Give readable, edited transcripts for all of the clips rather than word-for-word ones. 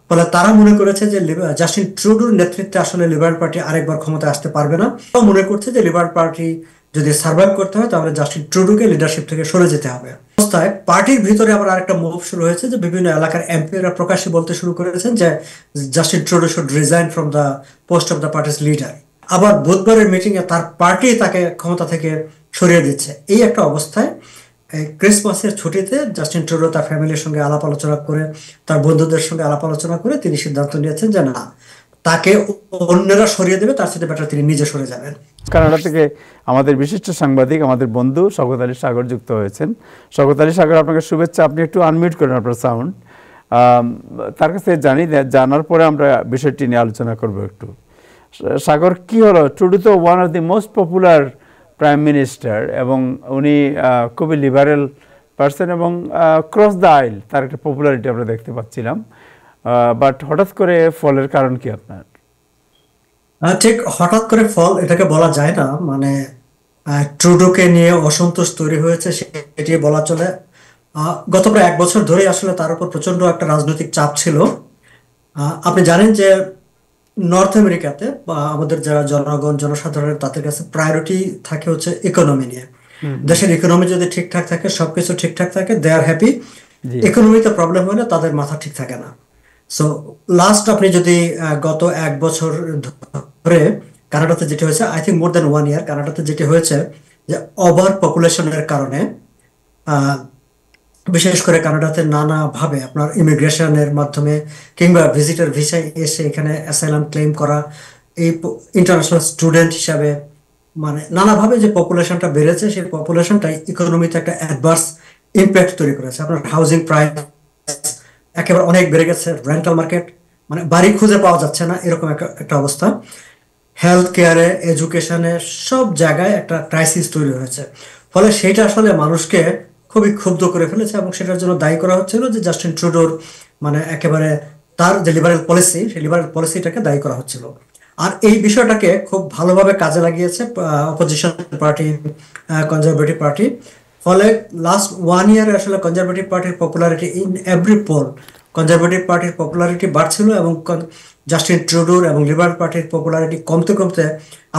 ফলে তারা মনে করেছে যে জাস্টিন ট্রুডোর নেতৃত্বে আসলে লিবারেল পার্টি আরেকবার ক্ষমতায় আসতে পারবে না। তারাও মনে করছে যে লিবারেল পার্টি যদি সার্ভাইভ করতে হয় তাহলে জাস্টিন ট্রুডোকে লিডারশিপ থেকে সরে যেতে হবে। অবস্থায় পার্টির ভিতরে আবার আরেকটা মুভ শুরু হয়েছে যে বিভিন্ন এলাকার এমপিরা প্রকাশ্যে বলতে শুরু করেছেন যে Justin Trudeau should resign from the post of the parties leader. আবার বুধবারের মিটিং এ তার পার্টি তাকে ক্ষমতা থেকে সরিয়ে দিচ্ছে। এই একটা অবস্থায় এই ক্রিসমাসের ছুটিতে জাস্টিন ট্রুডো তার ফ্যামিলির সঙ্গে আলাপ আলোচনা করে, তার বন্ধুদের সঙ্গে আলাপ আলোচনা করে তিনি সিদ্ধান্ত নিয়েছেন যে না, তাকে অন্যরা সরিয়ে দেবে, তার সাথে বেটার তিনি নিজে সরে যাবেন। কানাডা থেকে আমাদের বিশিষ্ট সাংবাদিক, আমাদের বন্ধু শওকত আলী সাগর যুক্ত হয়েছেন। শওকত আলী সাগর, আপনাকে শুভেচ্ছা। আপনি একটু আনমিউট করেন আপনার সাউন্ড। তার কাছে জানার পরে আমরা বিষয়টি নিয়ে আলোচনা করব একটু। সাগর, কি হলো? ট্রুডো তো one of the most popular prime minister এবং উনি খুবই লিবারেল পার্সন এবং ক্রস দ্য আইল তার একটা পপুলারিটি আমরা দেখতে পাচ্ছিলাম। বাট হঠাৎ করে ফলের কারণ কি আপনার? ঠিক হঠাৎ করে ফল এটাকে বলা যায় না। মানে ট্রুডোকে নিয়ে অসন্তোষ তৈরি হয়েছে সেটি বলা চলে। গত প্রায় 1 বছর ধরে আসলে তার উপর প্রচন্ড একটা রাজনৈতিক চাপ ছিল। আপনি জানেন যে নর্থ আমেরিকাতে বা আমাদের যারা জনগণ জনসাধারণের তাদের কাছে প্রায়োরিটি থাকে হচ্ছে ইকোনমি নিয়ে। দেশের ইকোনমি যদি ঠিকঠাক থাকে, সবকিছু ঠিকঠাক থাকে, দে আর হ্যাপি। ইকোনমিতে প্রবলেম হলে তাদের মাথা ঠিক থাকে না। সো লাস্ট আপনি যদি গত 1 বছর ধরে কানাডাতে যেটি হয়েছে, আই থিঙ্ক মোর দ্যান 1 ইয়ার, কানাডাতে যেটি হয়েছে যে ওভার পপুলেশনের কারণে বিশেষ করে কানাডাতে নানাভাবে আপনার ইমিগ্রেশনের মাধ্যমে কিংবা ভিজিটর ভিসায় এসে এখানে অ্যাসাইলাম ক্লেম করা, এই ইন্টারন্যাশনাল স্টুডেন্ট হিসাবে মানে নানাভাবে যে পপুলেশনটা বেড়েছে, সেই পপুলেশনটাই ইকোনমিতে একটা অ্যাডভার্স ইম্প্যাক্ট তৈরি করেছে। আপনার হাউজিং প্রাইস একেবারে অনেক বেড়ে গেছে, রেন্টাল মার্কেট মানে বাড়ি খুঁজে পাওয়া যাচ্ছে না, এরকম একটা অবস্থা। হেলথ কেয়ারে, এডুকেশনে, সব জায়গায় একটা ক্রাইসিস তৈরি হয়েছে। ফলে সেটা আসলে মানুষকে খুবই ক্ষুব্ধ করে ফেলেছে এবং সেটার জন্য দায়ী করা হচ্ছিল যে জাস্টিন ট্রুডোর মানে একেবারে তার যে লিবারেল পলিসি, সেই লিবারেল পলিসিটাকে দায়ী করা হচ্ছিল। আর এই বিষয়টাকে খুব ভালোভাবে কাজে লাগিয়েছে অপোজিশন পার্টি, কনজারভেটিভ পার্টি। ফলে লাস্ট 1 ইয়ারে আসলে কনজারভেটিভ পার্টির popularity in every poll, conservative পার্টির পপুলারিটি বাড়ছিল এবং জাস্টিন ট্রুডোর এবং লিবারেল পার্টির পপুলারিটি কমতে কমতে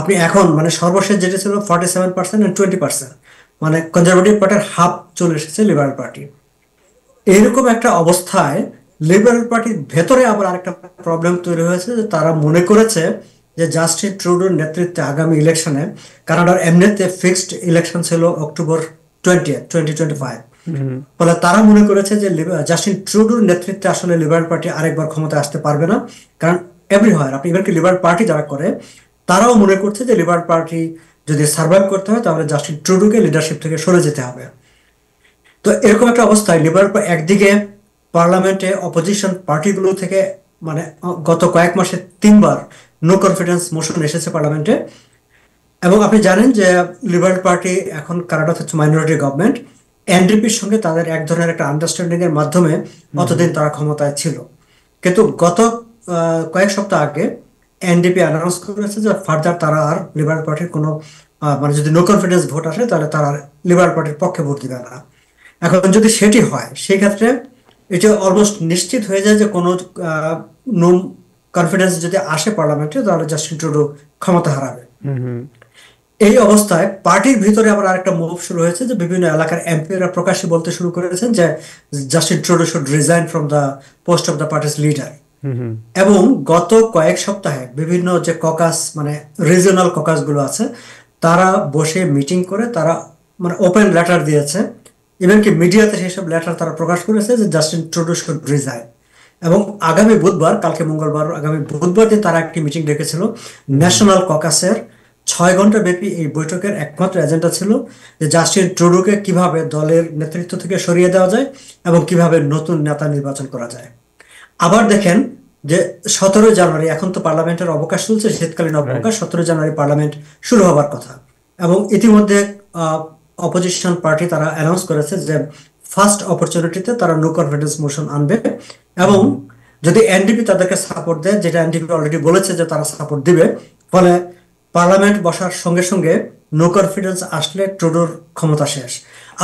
আপনি এখন মানে সর্বশেষ যেটা ছিল 47% and 20%, মানে কনজারভেটিভ পার্টির হাফ চলে এসেছে লিবারেল পার্টি। এইরকম একটা অবস্থায় লিবারেল পার্টির ভেতরে আবার আরেকটা প্রবলেম তৈরি হয়েছে যে তারা মনে করেছে যে জাস্টিন ট্রুডোর নেতৃত্বে আগামী ইলেকশনে, কানাডার এমনিতে ফিক্সড ইলেকশন ছিল অক্টোবর 2025, ফলে তারা মনে করেছে যে জাস্টিন ট্রুডোর নেতৃত্বে আসলে লিবারেল পার্টি আরেকবার ক্ষমতায় আসতে পারবে না। কারণ এভরিহোয়ার আপনি ইভেন কি লিবারেল পার্টি যারা করে তারাও মনে করছে যে লিবারেল পার্টি যদি সার্ভাইভ করতে হয় তাহলে জাস্টিন ট্রুডোকে লিডারশিপ থেকে সরে যেতে হবে। তো এরকম একটা অবস্থায় লিবারেল একদিকে পার্লামেন্টে অপোজিশন পার্টিগুলো থেকে মানে গত কয়েক মাসে 3বার নো কনফিডেন্স মোশন এসেছে পার্লামেন্টে। এবং আপনি জানেন যে লিবারেল পার্টি এখন কানাডাতে হচ্ছে মাইনরিটি গভর্নমেন্ট, এনডিপির সঙ্গে তাদের এক ধরনের একটা আন্ডারস্ট্যান্ডিং এর মাধ্যমে অতদিন তারা ক্ষমতায় ছিল। কিন্তু গত কয়েক সপ্তাহ আগে এনডিপি অ্যানাউন্স করেছে যে ফার্দার তারা আর লিবারেল পার্টির কোনো মানে যদি নো কনফিডেন্স ভোট আসে তাহলে তারা লিবারেল পার্টির পক্ষে ভোট দিবে না। এখন যদি সেটি হয় সেই ক্ষেত্রে এটা অলমোস্ট নিশ্চিত হয়ে যায় যে কোনো নো কনফিডেন্স যদি আসে পার্লামেন্টে তাহলে জাস্টিন ট্রুডো ক্ষমতা হারাবে। এই অবস্থায় পার্টির ভিতরে আবার আরেকটা মুভ শুরু হয়েছে যে বিভিন্ন এলাকার এমপিরা প্রকাশ্যে বলতে শুরু করেছেন যে Justin Trudeau should resign from the post of the parties leader. এবং গত কয়েক সপ্তাহে বিভিন্ন যে ককাস মানে রিজিওনাল ককাস গুলো আছে তারা বসে মিটিং করে তারা মানে ওপেন লেটার দিয়েছে, ইভেন কি মিডিয়াতে সেসব লেটার তারা প্রকাশ করেছে যে জাস্টিন ট্রুডো শুড রিজাইন। এবং আগামী বুধবার, কালকে মঙ্গলবার, আগামী বুধবার দিন তারা একটি মিটিং ডেকেছিল ন্যাশনাল ককাসের। 6 ঘন্টা ব্যাপী এই বৈঠকের একমাত্র এজেন্ডা ছিল যে জাস্টিন ট্রুডোকে কিভাবে দলের নেতৃত্ব থেকে সরিয়ে দেওয়া যায় এবং কিভাবে নতুন নেতা নির্বাচন করা যায়। আবার দেখেন যে 17 জানুয়ারি, এখন তো পার্লামেন্টের অবকাশ চলছে, শীতকালীন অবকাশ, 17 জানুয়ারি পার্লামেন্ট শুরু হবার কথা। এবং ইতিমধ্যে অপোজিশন পার্টি তারা অ্যানাউন্স করেছে যে ফার্স্ট অপরচুনিটিতে তারা নো কনফিডেন্স মোশন আনবে এবং যদি এনডিপি তাদেরকে সাপোর্ট দেয়, যেটা এনডিপি অলরেডি বলেছে যে তারা সাপোর্ট দিবে, ফলে পার্লামেন্ট বসার সঙ্গে সঙ্গে নো কনফিডেন্স আসলে ট্রুডোর ক্ষমতা শেষ।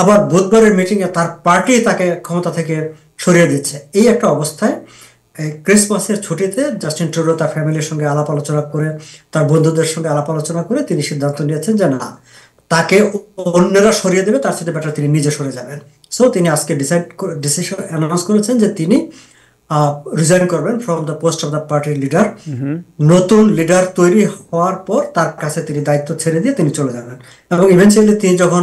আবার বুধবারের মিটিং এ তার পার্টি তাকে ক্ষমতা থেকে সরিয়ে দিচ্ছে। এই একটা অবস্থায় এই ক্রিসমাসের ছুটিতে জাস্টিন ট্রুডো তার ফ্যামিলির সঙ্গে আলাপ আলোচনা করে, তার বন্ধুদের সঙ্গে আলাপ আলোচনা করে তিনি সিদ্ধান্ত নিয়েছেন যে না, তাকে অন্যরা সরিয়ে দেবে, তার সাথে বেটার তিনি নিজে সরে যাবেন। সো তিনি আজকে ডিসিশন অ্যানাউন্স করেছেন যে তিনি রিজাইন করবেন from the post of the পার্টির লিডার। নতুন লিডার তৈরি হওয়ার পর তার কাছে তিনি দায়িত্ব ছেড়ে দিয়ে তিনি চলে যাবেন, এবং ইভেন্চুয়ালি তিনি যখন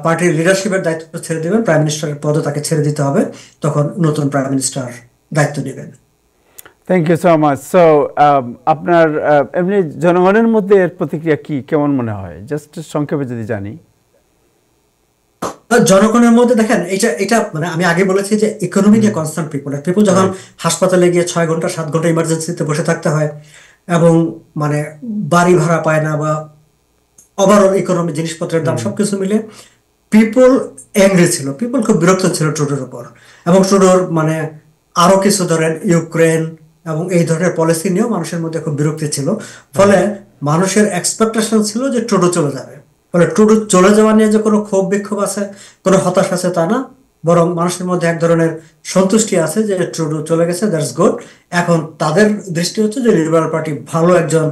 পার্টির লিডারশিপের দায়িত্ব ছেড়ে দিবেন, প্রাইম মিনিস্টারের পদও তাকে ছেড়ে দিতে হবে, তখন নতুন প্রাইম মিনিস্টার দায়িত্ব নেবেন। Thank you so much. So আপনার এমনি জনগণের মধ্যে এর প্রতিক্রিয়া কি, কেমন মনে হয়, জাস্ট সংক্ষেপে যদি জানি। জনগণের মধ্যে দেখেন, এটা এটা মানে আমি আগে বলেছি যে ইকোনমিক কনসার্ন পিপল যখন হাসপাতালে গিয়ে 6 ঘন্টা 7 ঘন্টা ইমার্জেন্সিতে বসে থাকতে হয় এবং মানে বাড়ি ভাড়া পায় না, বা ওভারঅল ইকোনমি, জিনিসপত্রের দাম সবকিছু মিলে পিপল অ্যাংরি ছিল, পিপল খুব বিরক্ত ছিল ট্রুডোর উপর, এবং ট্রুডোর মানে আরো কিছু ধরেন ইউক্রেন এবং এই ধরনের পলিসি নিয়েও মানুষের মধ্যে খুব বিরক্তি ছিল। ফলে মানুষের এক্সপেকটেশন ছিল যে ট্রুডো চলে যাবে। ফলে ট্রুডো চলে যাওয়া নিয়ে যে কোনো ক্ষোভ বিক্ষোভ আছে, কোনো হতাশ আছে তা না, বরং মানুষের মধ্যে এক ধরনের সন্তুষ্টি আছে যে ট্রুডো চলে গেছে, দ্যাটস গুড। এখন তাদের দৃষ্টি হচ্ছে যে লিবারেল পার্টি ভালো একজন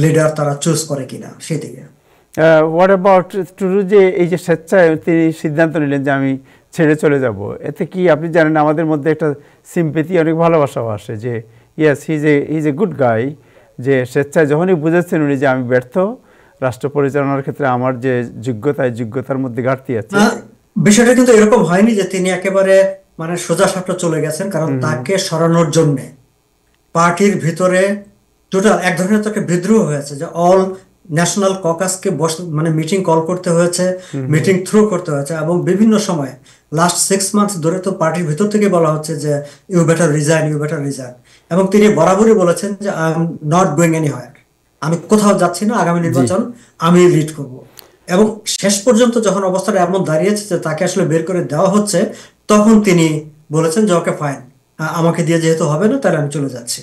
লিডার তারা চুজ করে কিনা সেদিকে। হোয়াট অ্যাবাউট টুডু, যে এই যে স্বেচ্ছায় তিনি সিদ্ধান্ত নিলেন যে আমি ছেড়ে চলে যাব, এতে কি আপনি জানেন আমাদের মধ্যে একটা সিম্পেথি, অনেক ভালোবাসাও আসে যে yes he is a good guy, যে স্বেচ্ছায় যখনই বুঝেছেন উনি যে আমি ব্যর্থ রাষ্ট্র পরিচালনার ক্ষেত্রে, আমার যে যোগ্যতার মধ্যে ঘাটতি আছে। বিষয়টা কিন্তু এরকম হয়নি যে তিনি একেবারে মানে সোজা সাপটা চলে গেছেন, কারণ তাকে সরানোর জন্য পার্টির ভিতরে টোটাল এক ধরনের তাকে বিদ্রোহ হয়েছে, যে অল ন্যাশনাল ককাসকে মানে মিটিং কল করতে হয়েছে, মিটিং থ্রু করতে হয়েছে, এবং বিভিন্ন সময় লাস্ট 6 মান্থস ধরে তো পার্টির ভিতর থেকে বলা হচ্ছে যে you better resign, you better resign. এবং তিনি বরাবরই বলেছেন যে I am not going anywhere, আমি কোথাও যাচ্ছি না, আগামী নির্বাচন আমি লিড করব। এবং শেষ পর্যন্ত যখন অবস্থাটা এমন দাঁড়িয়েছে যে তাকে আসলে বের করে দেওয়া হচ্ছে, তখন তিনি বলেছেন যে ওকে ফাইন, আমাকে দিয়ে যেহেতু হবে না, তাহলে আমি চলে যাচ্ছি।